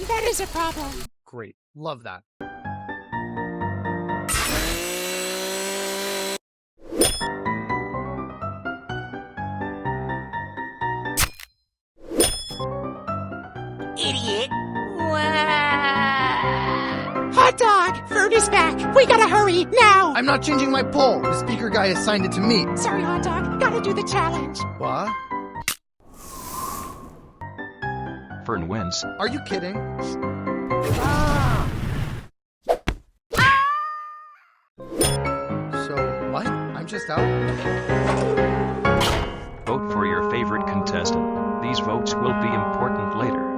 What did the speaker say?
That is a problem. Great. Love that. Idiot. Hot dog! Food is back! We gotta hurry, now! I'm not changing my poll. The speaker guy assigned it to me. Sorry, hot dog. Gotta do the challenge. What? Fern wins. Are you kidding? So, what? I'm just out? Vote for your favorite contestant. These votes will be important later.